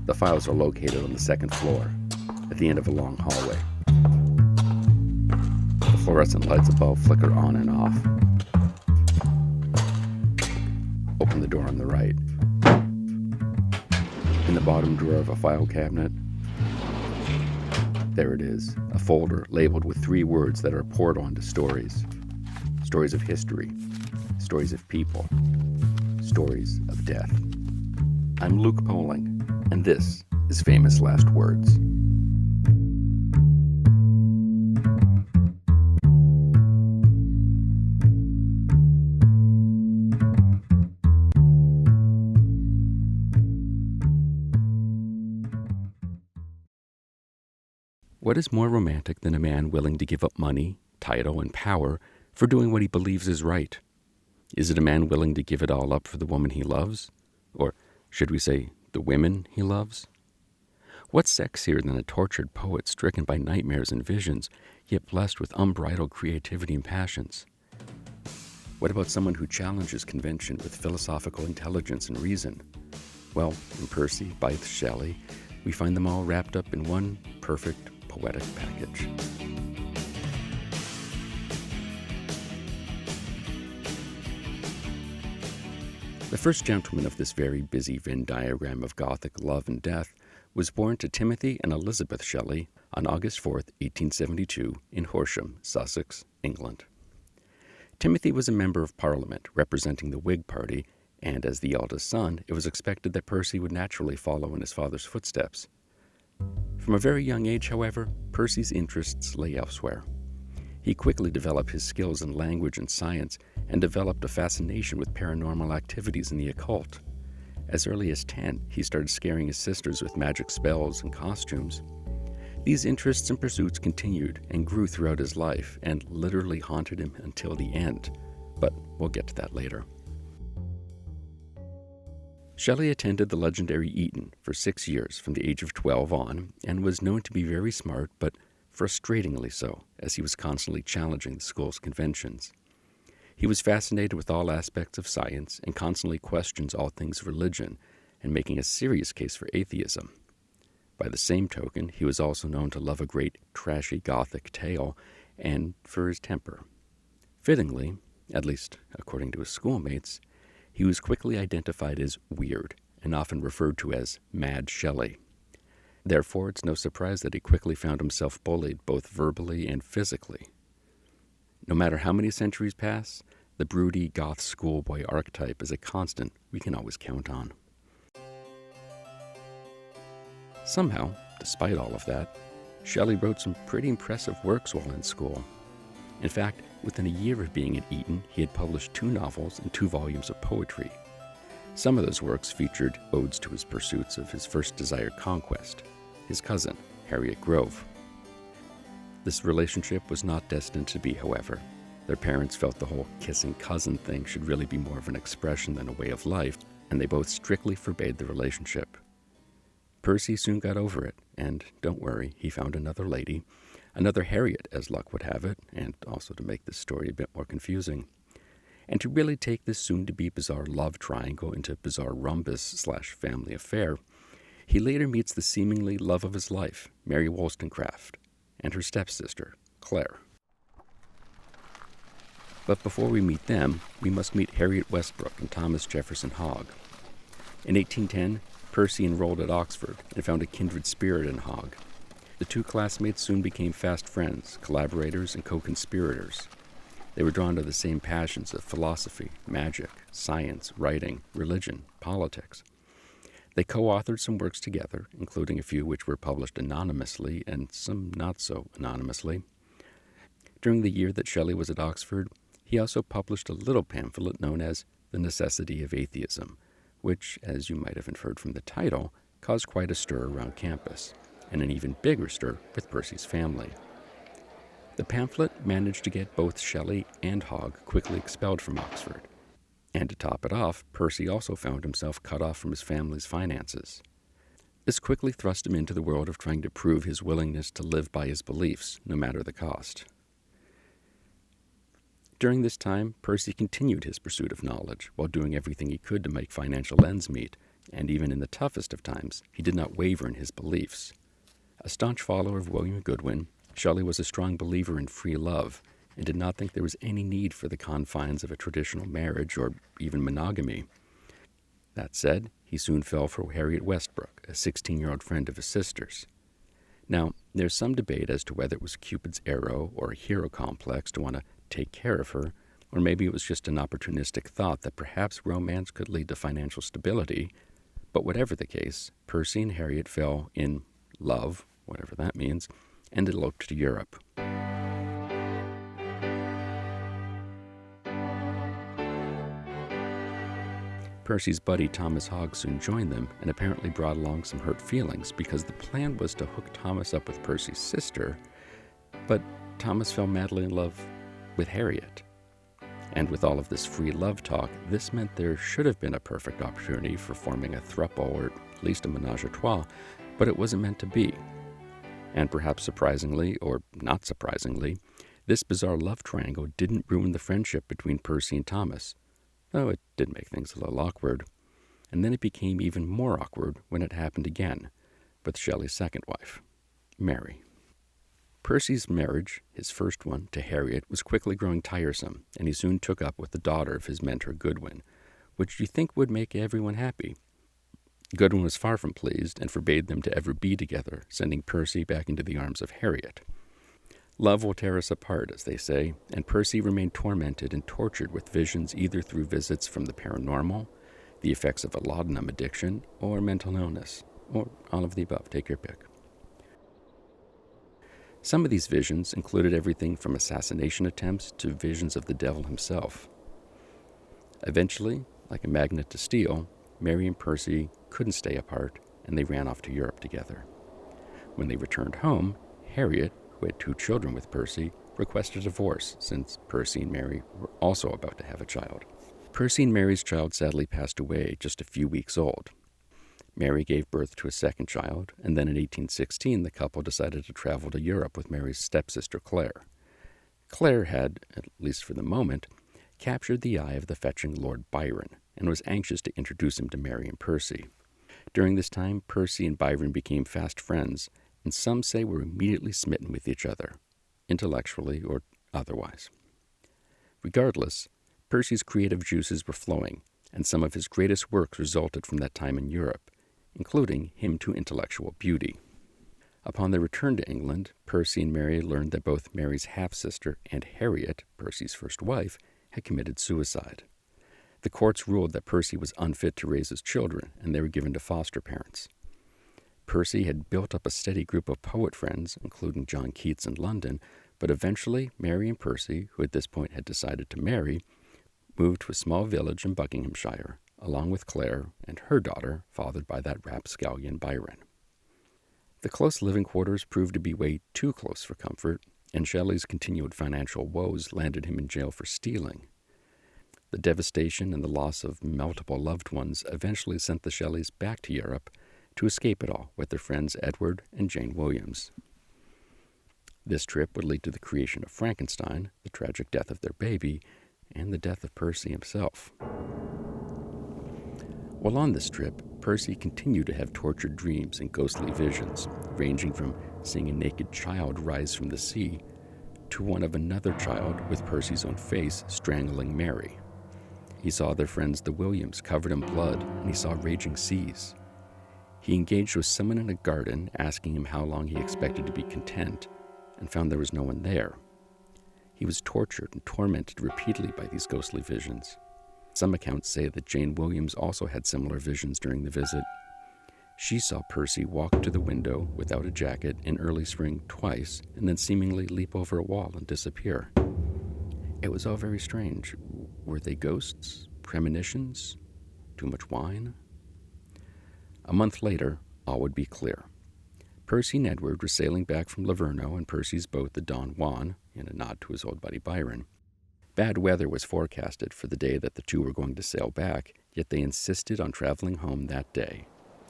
The files are located on the second floor, at the end of a long hallway. The fluorescent lights above flicker on and off. Open the door on the right. In the bottom drawer of a file cabinet, there it is, a folder labeled with 3 words that are poured onto stories. Stories of history, stories of people, stories of death. I'm Luke Poling, and this is Famous Last Words. What is more romantic than a man willing to give up money, title, and power for doing what he believes is right? Is it a man willing to give it all up for the woman he loves? Or should we say, the women he loves? What's sexier than a tortured poet stricken by nightmares and visions, yet blessed with unbridled creativity and passions? What about someone who challenges convention with philosophical intelligence and reason? Well, in Percy Bysshe Shelley, we find them all wrapped up in one perfect poetic package. The first gentleman of this very busy Venn diagram of Gothic love and death was born to Timothy and Elizabeth Shelley on August 4th, 1872, in Horsham, Sussex, England. Timothy was a member of Parliament representing the Whig Party, and as the eldest son, it was expected that Percy would naturally follow in his father's footsteps. From a very young age, however, Percy's interests lay elsewhere. He quickly developed his skills in language and science and developed a fascination with paranormal activities and the occult. As early as 10, he started scaring his sisters with magic spells and costumes. These interests and pursuits continued and grew throughout his life and literally haunted him until the end, but we'll get to that later. Shelley attended the legendary Eton for 6 years from the age of 12 on and was known to be very smart, but frustratingly so, as he was constantly challenging the school's conventions. He was fascinated with all aspects of science and constantly questions all things religion and making a serious case for atheism. By the same token, he was also known to love a great trashy Gothic tale and for his temper. Fittingly, at least according to his schoolmates, he was quickly identified as weird and often referred to as Mad Shelley. Therefore, it's no surprise that he quickly found himself bullied both verbally and physically. No matter how many centuries pass, the broody Goth schoolboy archetype is a constant we can always count on. Somehow, despite all of that, Shelley wrote some pretty impressive works while in school. In fact, within a year of being at Eton, he had published 2 novels and 2 volumes of poetry. Some of those works featured odes to his pursuits of his first desired conquest, his cousin, Harriet Grove. This relationship was not destined to be, however. Their parents felt the whole kissing cousin thing should really be more of an expression than a way of life, and they both strictly forbade the relationship. Percy soon got over it, and don't worry, he found another lady, another Harriet, as luck would have it, and also to make this story a bit more confusing. And to really take this soon-to-be bizarre love triangle into bizarre rumpus/family affair, he later meets the seemingly love of his life, Mary Wollstonecraft, and her stepsister, Claire. But before we meet them, we must meet Harriet Westbrook and Thomas Jefferson Hogg. In 1810, Percy enrolled at Oxford and found a kindred spirit in Hogg. The 2 classmates soon became fast friends, collaborators, and co-conspirators. They were drawn to the same passions of philosophy, magic, science, writing, religion, politics. They co-authored some works together, including a few which were published anonymously and some not so anonymously. During the year that Shelley was at Oxford, he also published a little pamphlet known as The Necessity of Atheism, which, as you might have inferred from the title, caused quite a stir around campus, and an even bigger stir with Percy's family. The pamphlet managed to get both Shelley and Hogg quickly expelled from Oxford. And to top it off, Percy also found himself cut off from his family's finances. This quickly thrust him into the world of trying to prove his willingness to live by his beliefs, no matter the cost. During this time, Percy continued his pursuit of knowledge while doing everything he could to make financial ends meet, and even in the toughest of times, he did not waver in his beliefs. A staunch follower of William Goodwin, Shelley was a strong believer in free love and did not think there was any need for the confines of a traditional marriage or even monogamy. That said, he soon fell for Harriet Westbrook, a 16-year-old friend of his sister's. Now, there's some debate as to whether it was Cupid's arrow or a hero complex to want to take care of her, or maybe it was just an opportunistic thought that perhaps romance could lead to financial stability. But whatever the case, Percy and Harriet fell in love, whatever that means, and eloped to Europe. Percy's buddy Thomas Hogg soon joined them and apparently brought along some hurt feelings because the plan was to hook Thomas up with Percy's sister, but Thomas fell madly in love with Harriet. And with all of this free love talk, this meant there should have been a perfect opportunity for forming a throuple or at least a menage a trois, but it wasn't meant to be. And perhaps surprisingly, or not surprisingly, this bizarre love triangle didn't ruin the friendship between Percy and Thomas, though it did make things a little awkward. And then it became even more awkward when it happened again, with Shelley's second wife, Mary. Percy's marriage, his first one, to Harriet was quickly growing tiresome, and he soon took up with the daughter of his mentor Goodwin, which you think would make everyone happy. Goodwin was far from pleased and forbade them to ever be together, sending Percy back into the arms of Harriet. Love will tear us apart, as they say, and Percy remained tormented and tortured with visions either through visits from the paranormal, the effects of a laudanum addiction, or mental illness, or all of the above, take your pick. Some of these visions included everything from assassination attempts to visions of the devil himself. Eventually, like a magnet to steel, Mary and Percy couldn't stay apart, and they ran off to Europe together. When they returned home, Harriet, who had 2 children with Percy, requested a divorce since Percy and Mary were also about to have a child. Percy and Mary's child sadly passed away just a few weeks old. Mary gave birth to a second child, and then in 1816 the couple decided to travel to Europe with Mary's stepsister Claire. Claire had, at least for the moment, captured the eye of the fetching Lord Byron and was anxious to introduce him to Mary and Percy. During this time, Percy and Byron became fast friends, and some say were immediately smitten with each other, intellectually or otherwise. Regardless, Percy's creative juices were flowing, and some of his greatest works resulted from that time in Europe, including Hymn to Intellectual Beauty. Upon their return to England, Percy and Mary learned that both Mary's half-sister and Harriet, Percy's first wife, had committed suicide. The courts ruled that Percy was unfit to raise his children, and they were given to foster parents. Percy had built up a steady group of poet friends, including John Keats in London, but eventually Mary and Percy, who at this point had decided to marry, moved to a small village in Buckinghamshire, along with Claire and her daughter, fathered by that rapscallion Byron. The close living quarters proved to be way too close for comfort, and Shelley's continued financial woes landed him in jail for stealing. The devastation and the loss of multiple loved ones eventually sent the Shelleys back to Europe to escape it all with their friends Edward and Jane Williams. This trip would lead to the creation of Frankenstein, the tragic death of their baby, and the death of Percy himself. While on this trip, Percy continued to have tortured dreams and ghostly visions, ranging from seeing a naked child rise from the sea to one of another child with Percy's own face strangling Mary. He saw their friends the Williams covered in blood, and he saw raging seas. He engaged with someone in a garden, asking him how long he expected to be content, and found there was no one there. He was tortured and tormented repeatedly by these ghostly visions. Some accounts say that Jane Williams also had similar visions during the visit. She saw Percy walk to the window without a jacket in early spring twice, and then seemingly leap over a wall and disappear. It was all very strange. Were they ghosts? Premonitions? Too much wine? A month later, all would be clear. Percy and Edward were sailing back from Livorno in Percy's boat, the Don Juan, in a nod to his old buddy Byron. Bad weather was forecasted for the day that the two were going to sail back, yet they insisted on traveling home that day.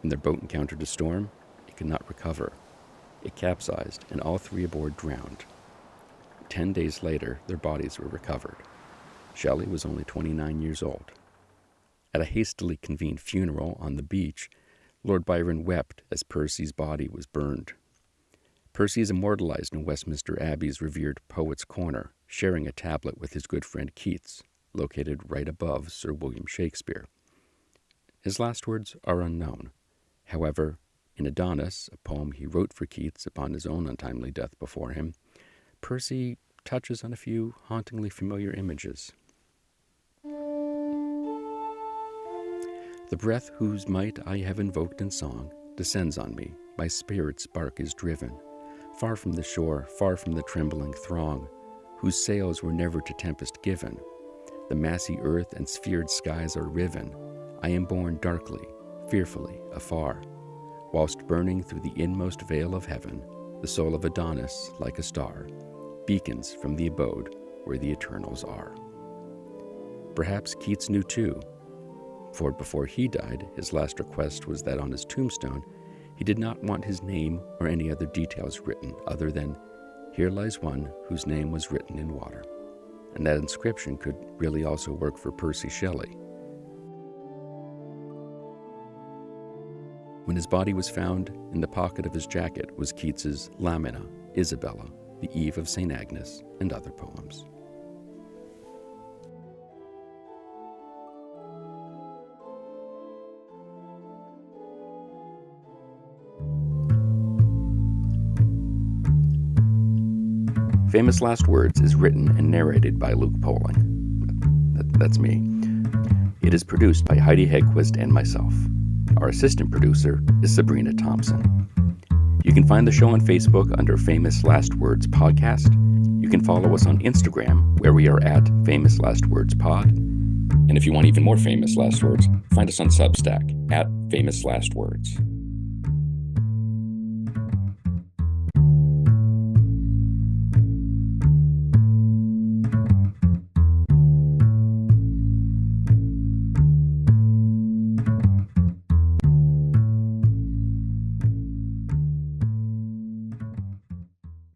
When their boat encountered a storm, it could not recover. It capsized, and all 3 aboard drowned. 10 days later, their bodies were recovered. Shelley was only 29 years old. At a hastily convened funeral on the beach, Lord Byron wept as Percy's body was burned. Percy is immortalized in Westminster Abbey's revered Poets' Corner, sharing a tablet with his good friend Keats, located right above Sir William Shakespeare. His last words are unknown. However, in Adonis, a poem he wrote for Keats upon his own untimely death before him, Percy touches on a few hauntingly familiar images. The breath whose might I have invoked in song descends on me, my spirit's spark is driven, far from the shore, far from the trembling throng, whose sails were never to tempest given. The massy earth and sphered skies are riven. I am borne darkly, fearfully, afar, whilst burning through the inmost veil of heaven, the soul of Adonis, like a star, beacons from the abode where the eternals are. Perhaps Keats knew too, for before he died, his last request was that on his tombstone, he did not want his name or any other details written other than, "Here lies one whose name was written in water." And that inscription could really also work for Percy Shelley. When his body was found, in the pocket of his jacket was Keats's Lamina, Isabella, The Eve of St. Agnes, and other poems. Famous Last Words is written and narrated by Luke Poling. That's me. It is produced by Heidi Hegquist and myself. Our assistant producer is Sabrina Thompson. You can find the show on Facebook under Famous Last Words Podcast. You can follow us on Instagram, where we are at Famous Last Words Pod. And if you want even more famous last words, find us on Substack at Famous Last Words.